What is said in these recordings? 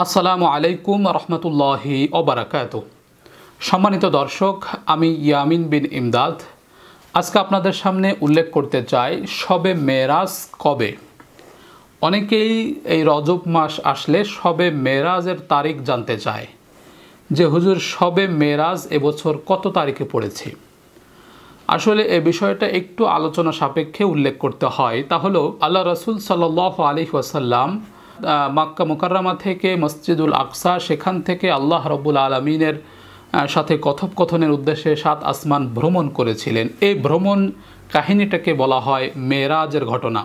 আসসালামু আলাইকুম রহমতুল্লাহি ওবারাকাতুহ। সম্মানিত দর্শক, আমি ইয়ামিন বিন ইমদাদ আজকে আপনাদের সামনে উল্লেখ করতে চাই শবে মেরাজ কবে। অনেকেই এই রজব মাস আসলে শবে মেরাজের তারিখ জানতে চায় যে হুজুর শবে মেরাজ এবছর কত তারিখে পড়েছে। আসলে এ বিষয়টা একটু আলোচনা সাপেক্ষে উল্লেখ করতে হয়। তা হলো আল্লাহ রসুল সাল্লাল্লাহু আলাইহি ওয়াসাল্লাম মক্কা মুকাররমা থেকে মসজিদুল আকসা, সেখান থেকে আল্লাহ রব্বুল আলমিনের সাথে কথোপকথনের উদ্দেশ্যে 7 আসমান ভ্রমণ করেছিলেন। এই ভ্রমণ কাহিনীটাকে বলা হয় মেরাজের ঘটনা,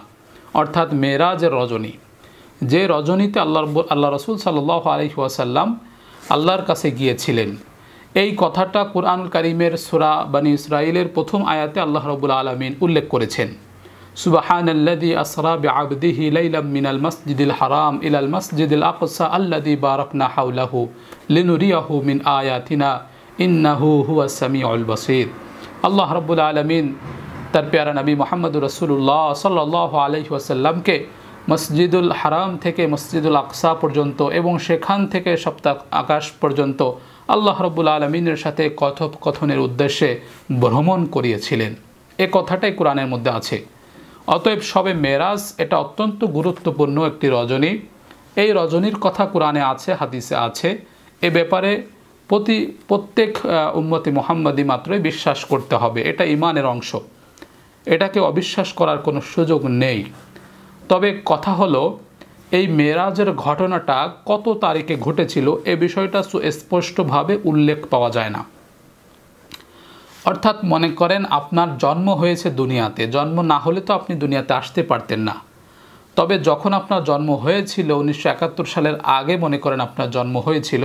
অর্থাৎ মেরাজের রজনী। যে রজনীতে আল্লাহ রসুল সাল্লাল্লাহু আলাইহি ওয়াসাল্লাম আল্লাহর কাছে গিয়েছিলেন। এই কথাটা কুরআনুল কারীমের সূরা বনী ইসরাঈলের প্রথম আয়াতে আল্লাহ রব্বুল আলামিন উল্লেখ করেছেন। সুবহানাল্লাযী আসরা বিআবদিহি লাইলাম মিনাল মাসজিদিল হারাম ইলাল মাসজিদিল আকসা আল্লাযী বারাকনা হাওলাহু লিনুরিয়াহু মিন আয়াতিনা ইন্নাহু হুয়াস সামিউল বাসীর। আল্লাহ রাব্বুল আলামিন তার প্যারা নবী মুহাম্মদুর রাসূলুল্লাহ সাল্লাল্লাহু আলাইহি ওয়াসাল্লামকে মসজিদুল হারাম থেকে মসজিদুল আকসা পর্যন্ত এবং সেখান থেকে সপ্ত আকাশ পর্যন্ত আল্লাহ রাব্বুল আলামিনের সাথে কথোপকথনের উদ্দেশ্যে ভ্রমণ করিয়েছিলেন। এ কথাটাই কোরআনের মধ্যে আছে। অতএব শবে মেরাজ এটা অত্যন্ত গুরুত্বপূর্ণ একটি রজনী। এই রজনীর কথা কোরআনে আছে, হাদিসে আছে। এ ব্যাপারে প্রত্যেক উম্মতি মুহাম্মাদি মাত্রই বিশ্বাস করতে হবে। এটা ঈমানের অংশ, এটাকে অবিশ্বাস করার কোনো সুযোগ নেই। তবে কথা হলো এই মেরাজের ঘটনাটা কত তারিখে ঘটেছিল এ বিষয়টা সুস্পষ্টভাবে উল্লেখ পাওয়া যায় না। অর্থাৎ মনে করেন আপনার জন্ম হয়েছে দুনিয়াতে, জন্ম না হলে তো আপনি দুনিয়াতে আসতে পারতেন না। তবে যখন আপনার জন্ম হয়েছিল 1971 সালের আগে মনে করেন আপনার জন্ম হয়েছিল,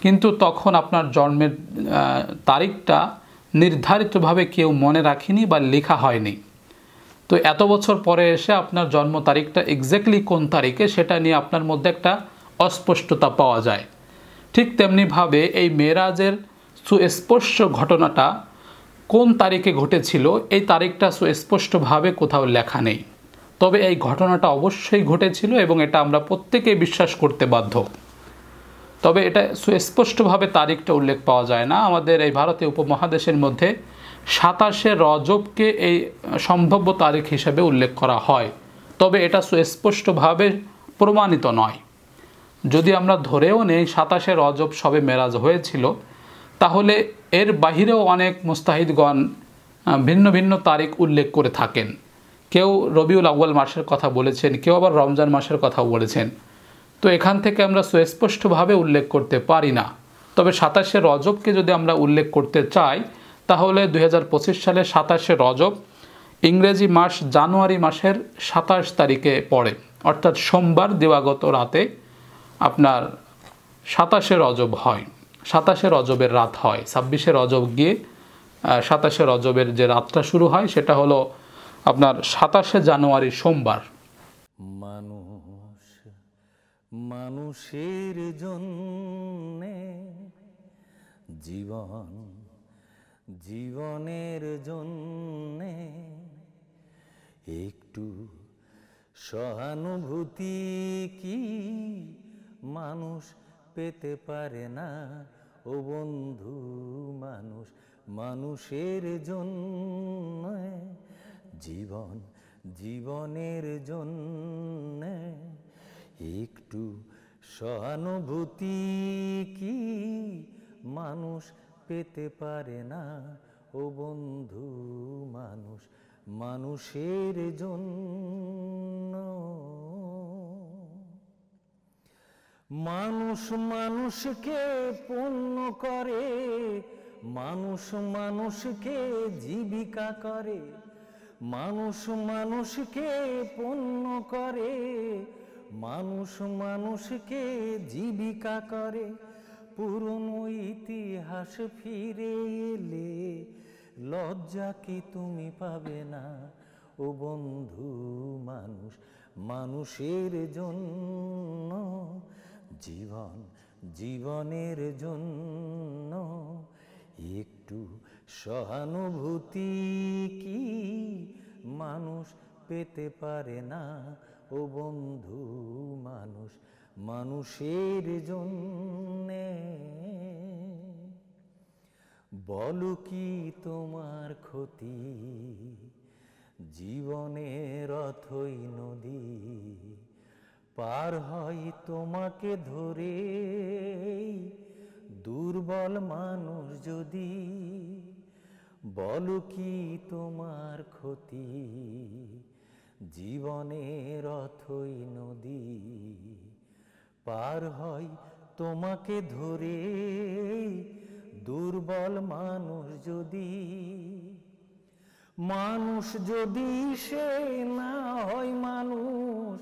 কিন্তু তখন আপনার জন্মের তারিখটা নির্ধারিতভাবে কেউ মনে রাখেনি বা লেখা হয়নি। তো এত বছর পরে এসে আপনার জন্ম তারিখটা এক্স্যাক্টলি কোন তারিখে সেটা নিয়ে আপনার মধ্যে একটা অস্পষ্টতা পাওয়া যায়। ঠিক তেমনিভাবে এই মেরাজের সুস্পষ্ট ঘটনাটা কোন তারিখে ঘটেছিল এই তারিখটা সুস্পষ্টভাবে কোথাও লেখা নেই। তবে এই ঘটনাটা অবশ্যই ঘটেছিল এবং এটা আমরা প্রত্যেকেই বিশ্বাস করতে বাধ্য। তবে এটা সুস্পষ্টভাবে তারিখটা উল্লেখ পাওয়া যায় না। আমাদের এই ভারতীয় উপমহাদেশের মধ্যে 27শে রজবকে এই সম্ভাব্য তারিখ হিসেবে উল্লেখ করা হয়, তবে এটা সুস্পষ্টভাবে প্রমাণিত নয়। যদি আমরা ধরেও নেই 27শে রজব শবে মেরাজ হয়েছিল, তাহলে এর বাহিরেও অনেক মুস্তাহিদগণ ভিন্ন ভিন্ন তারিখ উল্লেখ করে থাকেন। কেউ রবিউল আউয়াল মাসের কথা বলেছেন, কেউ আবার রমজান মাসের কথাও বলেছেন। তো এখান থেকে আমরা সুস্পষ্টভাবে উল্লেখ করতে পারি না। তবে 27শে রজবকে যদি আমরা উল্লেখ করতে চাই, তাহলে 2025 সালের 27শে রজব ইংরেজি মাস জানুয়ারি মাসের 27 তারিখে পড়ে, অর্থাৎ সোমবার দিবাগত রাতে আপনার 27শে রজব হয়। 27শে রজবের রাত হয়। 26শে রজব গিয়ে 27শে রজবের যে রাতটা শুরু হয় সেটা হলো আপনার 27শে জানুয়ারি সোমবার। মানুষ মানুষের জন্যে, জীবন জীবনের জন্যে একটু সহানুভূতি কি মানুষ পেতে পারে না? ও বন্ধু, মানুষ মানুষের জন্য, জীবন জীবনের জন্য একটু সহানুভূতি কি মানুষ পেতে পারে না? ও বন্ধু, মানুষ মানুষের জন্য। মানুষ মানুষকে পূর্ণ করে, মানুষ মানুষকে জীবিকা করে, মানুষ মানুষকে পূর্ণ করে, মানুষ মানুষকে জীবিকা করে। পুরনো ইতিহাস ফিরে এলে লজ্জা কি তুমি পাবে না? ও বন্ধু, মানুষ মানুষের জন্য, জীবন জীবনের জন্য একটু সহানুভূতি কি মানুষ পেতে পারে না? ও বন্ধু, মানুষ মানুষের জন্যে। বলো কি তোমার ক্ষতি, জীবনের অথই নদী পার হয় তোমাকে ধরে, দুর্বল মানুষ যদি। বলো কি তোমার ক্ষতি, জীবনের অথই নদী পার হয় তোমাকে ধরে, দুর্বল মানুষ যদি। মানুষ যদি সে না হয় মানুষ,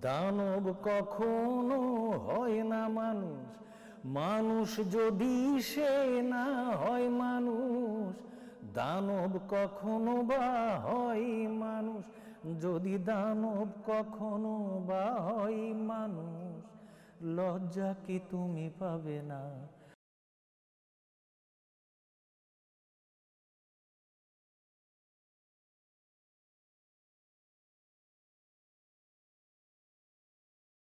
দানব কখনো হয় না মানুষ। মানুষ যদি সে না হয় মানুষ, দানব কখনো বা হয় মানুষ। যদি দানব কখনো বা হয় মানুষ, লজ্জা কি তুমি পাবে না?